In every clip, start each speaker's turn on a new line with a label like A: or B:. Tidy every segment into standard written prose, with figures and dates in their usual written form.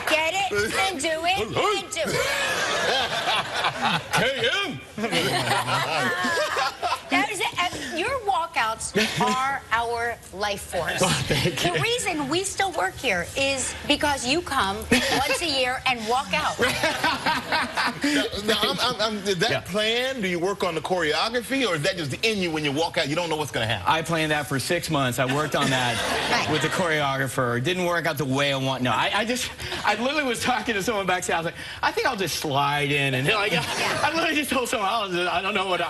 A: Get it, and do it, and do it.
B: KM.
A: Your walkouts are our life force.
B: Thank you.
A: The reason we still work here is because you come once a year and walk out.
C: Is that planned? Do you work on the choreography, or is that just in you when you walk out? You don't know what's going to happen.
B: I planned that for 6 months. I worked on that with the choreographer. It didn't work out the way I want. No, I literally was talking to someone backstage. I was like, I think I'll just slide in. And like, I literally just told someone, I don't know what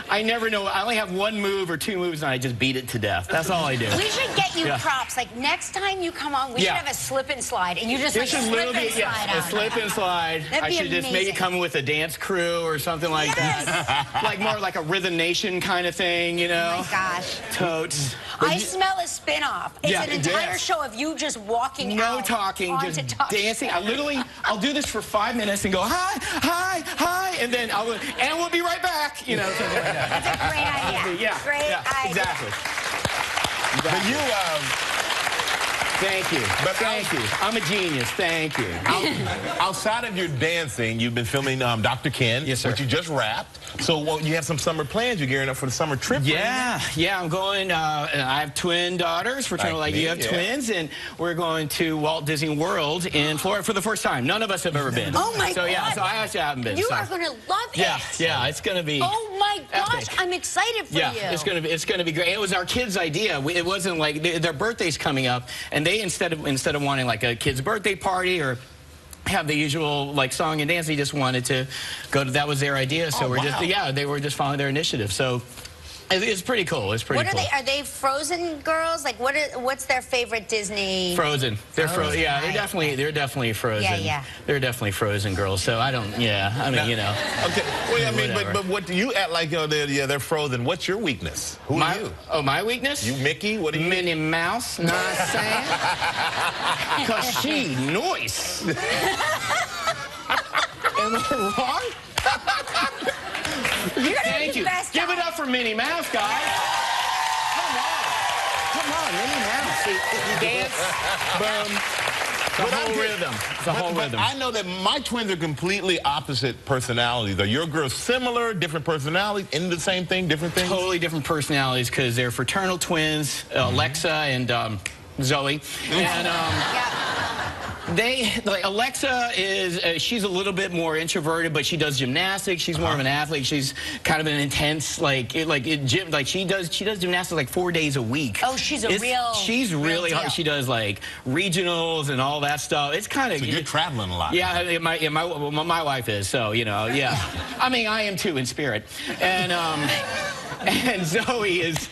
B: I never know. I only have one move or two moves, and I just beat it to death. That's all I do.
A: We should get you props. Like, next time you come on, we should have a slip and slide, and you just like slip and slide out.
B: A slip and slide.
A: I
B: should just maybe come with a dance crew or something like that. Like more like a Rhythm Nation kind of thing, you know?
A: Oh my gosh.
B: Totes.
A: I smell a spin-off. It's an entire show of you just walking out.
B: No talking, just dancing. I'll do this for 5 minutes and go, hi, hi, hi, and then we'll be right back, you know, something like that.
A: That's a great idea. Great idea.
B: Exactly.
C: But you,
B: thank you. Thank you. I'm a genius. Thank you.
C: Outside of your dancing, you've been filming Dr. Ken,
B: yes, sir.
C: which you just wrapped. So you have some summer plans. You're gearing up for the summer trip.
B: Yeah, I'm going. I have twin daughters. Fraternal, like you have twins, and we're going to Walt Disney World in Florida for the first time. None of us have ever been.
A: Oh my God!
B: So I actually haven't been.
A: You are going to love it.
B: Yeah, it's going to be.
A: Oh my gosh, I'm excited for you.
B: Yeah, it's going to be great. It was our kids' idea. It wasn't like their birthday's coming up, and they instead of wanting like a kid's birthday party or have the usual like song and dance, they just wanted to go to, that was their idea. So they were just following their initiative. So it's pretty cool. It's pretty cool.
A: Are they Frozen girls? Like what's their favorite Disney?
B: Frozen. They're Frozen. Yeah, they're definitely Frozen.
A: Yeah.
B: They're definitely Frozen girls. So I don't. Yeah, I mean, you know.
C: Okay. Well, I mean, but what do you act like? They're Frozen. What's your weakness? Who are you?
B: Oh, my weakness?
C: You Mickey? What are you?
B: Minnie Mouse. Know what I'm saying? Cause she nice. Am I wrong? Thank you. Give it up for Minnie Mouse, guys. Come on, Minnie Mouse. See, dance, boom. It's a whole rhythm. It's a whole rhythm.
C: I know that my twins are completely opposite personalities. Are your girls similar, different personalities, into the same thing, different things?
B: Totally different personalities because they're fraternal twins, Alexa and Zoe. And Alexa is, she's a little bit more introverted, but she does gymnastics. She's more of an athlete. She's kind of an intense, she does gymnastics like 4 days a week.
A: Oh, she's really
B: hard. She does like regionals and all that stuff. It's kind of.
C: So you're traveling a lot.
B: Yeah, my wife is. So you know, yeah. I mean, I am too in spirit, and. And Zoe is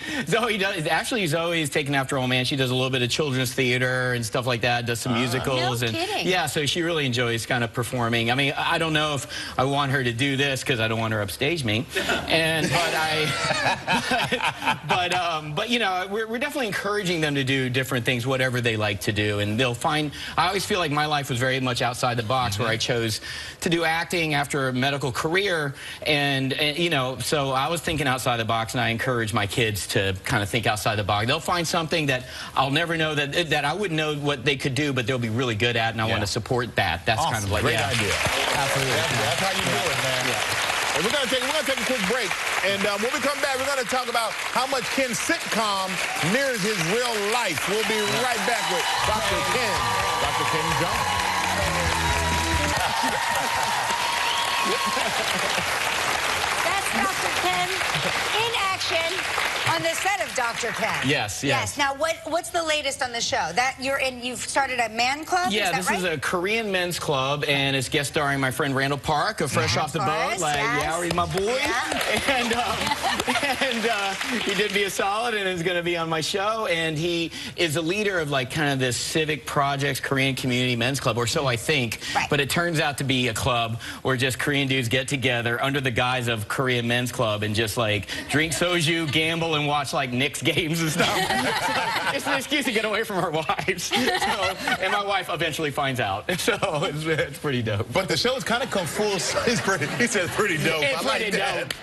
B: taken after old man. She does a little bit of children's theater and stuff like that, does some musicals.
A: No kidding.
B: Yeah, so she really enjoys kind of performing. I mean, I don't know if I want her to do this because I don't want her upstage me. But you know, we're definitely encouraging them to do different things, whatever they like to do. And they'll find, I always feel like my life was very much outside the box where I chose to do acting after a medical career. And you know, so I was thinking outside the box. And I encourage my kids to kind of think outside the box. They'll find something that I'll never know that I wouldn't know what they could do, but they'll be really good at, and I want to support that. That's
C: awesome.
B: Kind of like
C: great idea.
B: Absolutely.
C: That's how you do it, man. Yeah. And we're gonna take a quick break, and when we come back, we're gonna talk about how much Ken's sitcom mirrors his real life. We'll be right back with Dr. Ken. Dr. Ken Jeong.
A: That's Dr. Ken in action on the set of Dr. Ken.
B: Yes.
A: Now, what's the latest on the show? That you've started a man club?
B: Yeah, this is a Korean men's club, and it's guest starring my friend Randall Park of Fresh Off the Boat. Like, yeah, he's my boy.
A: Yeah.
B: And And he did me a solid and is going to be on my show. And he is a leader of like kind of this civic projects, Korean community men's club, or so I think.
A: Right.
B: But it turns out to be a club where just Korean dudes get together under the guise of Korean men's club and just like drink soju, gamble, and watch like Knicks games and stuff. So it's an excuse to get away from our wives. So, and my wife eventually finds out. So it's pretty dope.
C: But the show's kind of come full. He says pretty dope.
B: It's
C: I like
B: pretty
C: that.
B: dope.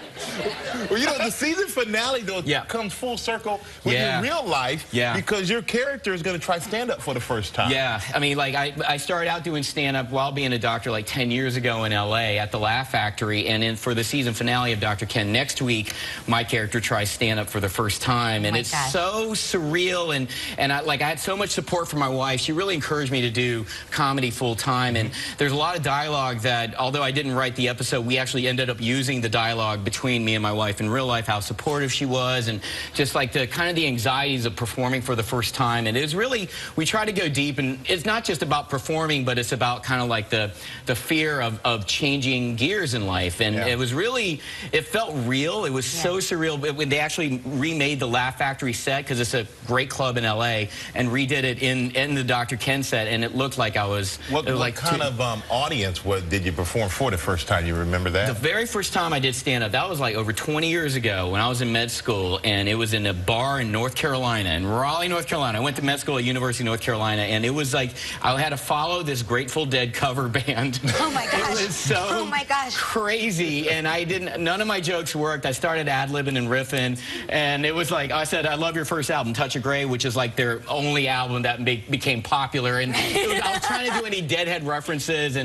C: Well, you know, the season finale, though, comes full circle with your real life because your character is going to try stand-up for the first time.
B: Yeah. I mean, like, I started out doing stand-up while being a doctor like 10 years ago in L.A. at the Laugh Factory, and then for the season finale of Dr. Ken next week, my character tries stand-up for the first time, and it's so surreal, and I had so much support from my wife. She really encouraged me to do comedy full-time, and there's a lot of dialogue that, although I didn't write the episode, we actually ended up using the dialogue between me and my wife in real life, how supportive she was, and just like the kind of the anxieties of performing for the first time. And it was really, we try to go deep, and it's not just about performing, but it's about kind of like the fear of changing gears in life. And it was really, it felt real. It was so surreal. They actually remade the Laugh Factory set, because it's a great club in LA, and redid it in the Dr. Ken set, and it looked like I was...
C: What kind of audience did you perform for the first time? You remember that?
B: The very first time I did stand-up, that was like over 20 years ago when I was in med school, and it was in a bar in North Carolina, in Raleigh, North Carolina. I went to med school at University of North Carolina, and it was like I had to follow this Grateful Dead cover band.
A: Oh my gosh.
B: It was so crazy, and none of my jokes worked. I started ad-libbing and riffing, and it was like, I said, I love your first album, Touch of Grey, which is like their only album that became popular, and I was trying to do any Deadhead references,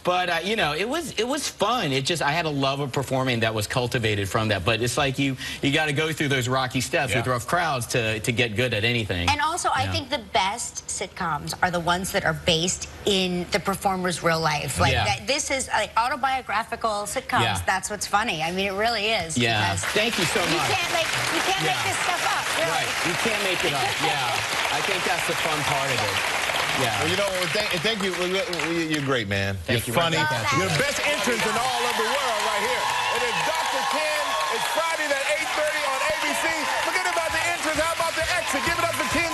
B: but you know, it was fun. I had a love of performing that was cultivated from that, but it's like you got to go through those rocky steps with rough crowds to get good at anything.
A: And also, I think the best sitcoms are the ones that are based in the performer's real life. Like this is like autobiographical sitcoms. That's what's funny. I mean, it really is.
B: Yeah. Thank you so much.
A: You can't make this stuff up. Really.
B: Right. You can't make it up. I think that's the fun part of it.
C: Well, you know, thank you. You're great, man.
B: Thank you.
C: You're funny. You're the best entrance in all of the world right here. It is Dr. Ken. It's Friday at 8:30 on ABC. Forget about the entrance. How about the exit? Give it up for Ken